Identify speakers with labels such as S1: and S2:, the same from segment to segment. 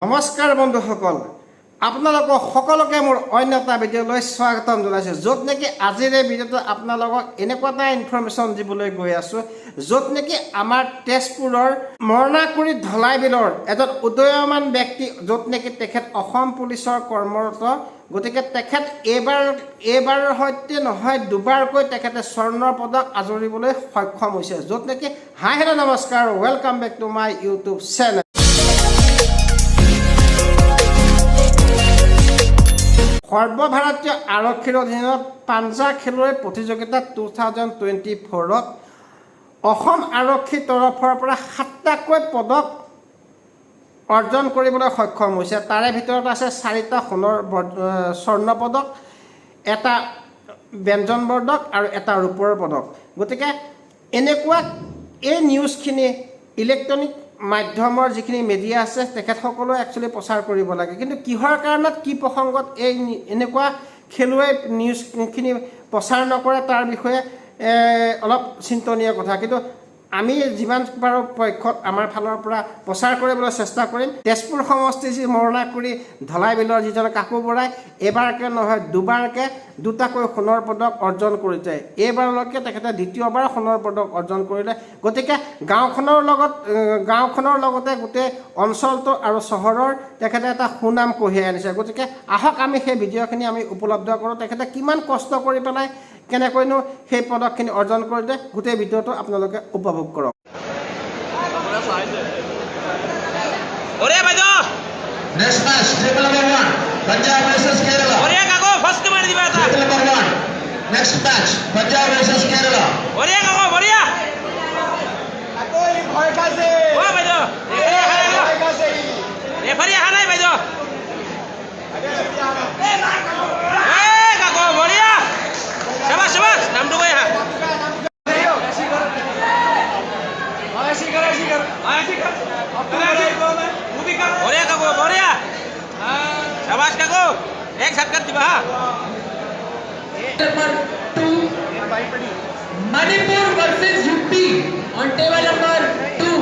S1: নমস্কাৰ বন্ধুসকল, আপোনালোকক সকলোকে মোৰ অন্য এটা ভিডিঅ'লৈ স্বাগতম জনাইছোঁ। য'ত নেকি আজিৰ এই ভিডিঅ'টো আপোনালোকক এনেকুৱা এটা ইনফৰমেশ্যন দিবলৈ গৈ আছোঁ, য'ত নেকি আমাৰ তেজপুৰৰ মৰণাকুৰি ধলাই বিলৰ এজন উদীয়মান ব্যক্তি, য'ত নেকি তেখেত অসম পুলিচৰ কৰ্মৰত। গতিকে তেখেত এইবাৰৰ সৈতে নহয় দুবাৰকৈ তেখেতে স্বৰ্ণৰ পদক আজৰিবলৈ সক্ষম হৈছে। য'ত নেকি হাই হেল্ল' নমস্কাৰ, welcome back to my YouTube channel. সৰ্বভাৰতীয় আৰক্ষীৰ অধীনত পাঞ্জা খেলুৱৈ প্ৰতিযোগিতা 2024ত অসম আৰক্ষীৰ তৰফৰ পৰা 7টাকৈ পদক অৰ্জন কৰিবলৈ সক্ষম হৈছে। তাৰে ভিতৰত আছে 4টা স্বৰ্ণ পদক, এটা ব্যঞ্জন পদক আৰু এটা ৰূপৰ পদক। গতিকে এনেকুৱা এই নিউজখিনি ইলেক্ট্ৰনিক মাধ্যমৰ যিখিনি মিডিয়া আছে তেখেতসকলে একচুৱেলি প্ৰচাৰ কৰিব লাগে। কিন্তু কিহৰ কাৰণত কি প্ৰসংগত এই এনেকুৱা খেলুৱৈ নিউজখিনি প্ৰচাৰ নকৰে তাৰ বিষয়ে অলপ চিন্তনীয় কথা। কিন্তু আমি যিমান পাৰোঁ পক্ষত আমাৰ ফালৰ পৰা প্ৰচাৰ কৰিবলৈ চেষ্টা কৰিম। তেজপুৰ সমষ্টি যি মৰণাকুৰি ধলাই বিলৰ যিজন কাকু বৰাই এবাৰকৈ নহয় দুবাৰকৈ 2টাকৈ সোণৰ পদক অৰ্জন কৰিছে। এইবাৰলৈকে তেখেতে দ্বিতীয়বাৰ সোণৰ পদক অৰ্জন কৰিলে। গতিকে গাঁওখনৰ লগতে গোটেই অঞ্চলটো আৰু চহৰৰ তেখেতে এটা সুনাম কঢ়িয়াই আনিছে। গতিকে আহক আমি সেই ভিডিঅ'খিনি আমি উপলব্ধ কৰোঁ। তেখেতে কিমান কষ্ট কৰি পেলাই কেনেকৈনো সেই পদকখিনি অৰ্জন কৰিলে, গোটেই ভিডিঅ'টো আপোনালোকে উপভোগ কৰক।
S2: Next match, table number 1, Punjab versus Kerala. Table number 1. Next match, Punjab versus Kerala. Number 2, Manipur versus UP on table number 2.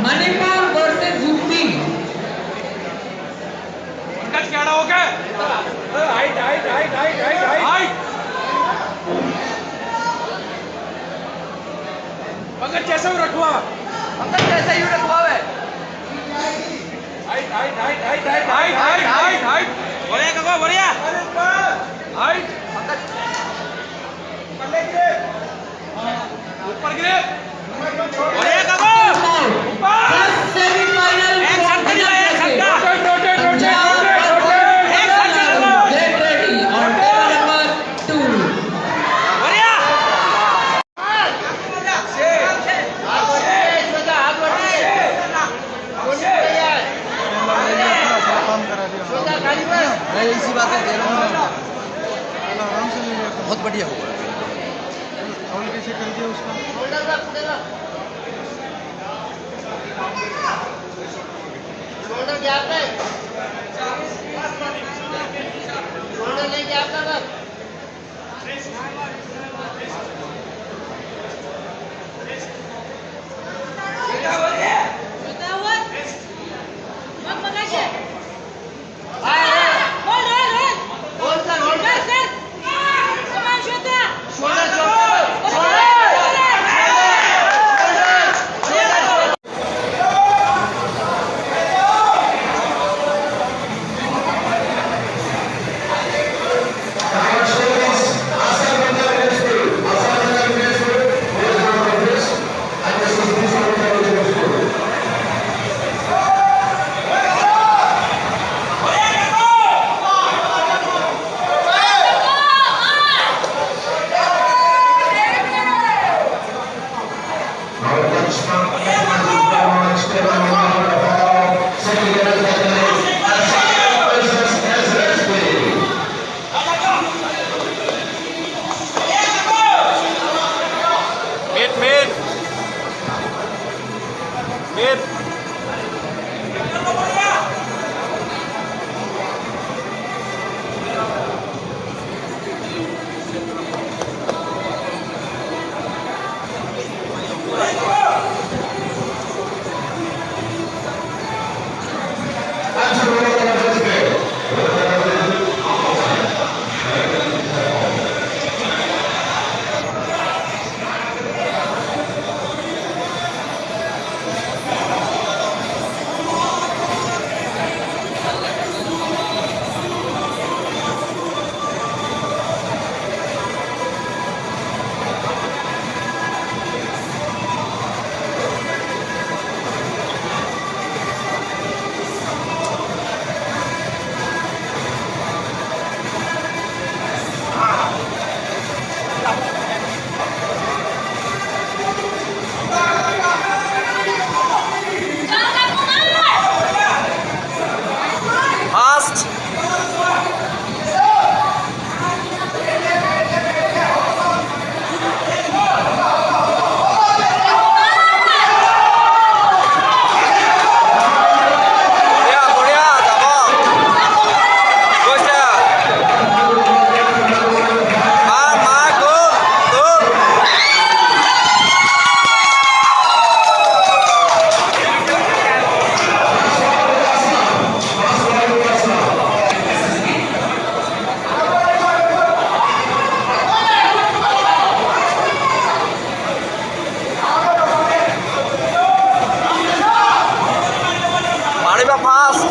S2: Manipur versus UP.
S3: Pankaj जैसा ही रखवा, पंकज जैसा ही रखवा है। Height height height height height height height height height बढ़िया काको बढ़िया height Pankaj ऊपर गिरे बढ़िया काको ऊपर
S2: Semi-final.
S3: एक शॉट कर दिया, एक शॉट का
S2: Get ready on table number 2.
S3: बढ़िया
S4: इसी बात से दे रहा हूँ, बहुत बढ़िया हुआ।
S1: और कैसे कर दिया उसका
S5: शोल्डर गैप है, शोल्डर नहीं गैप है बस।
S6: ফার্স্ট।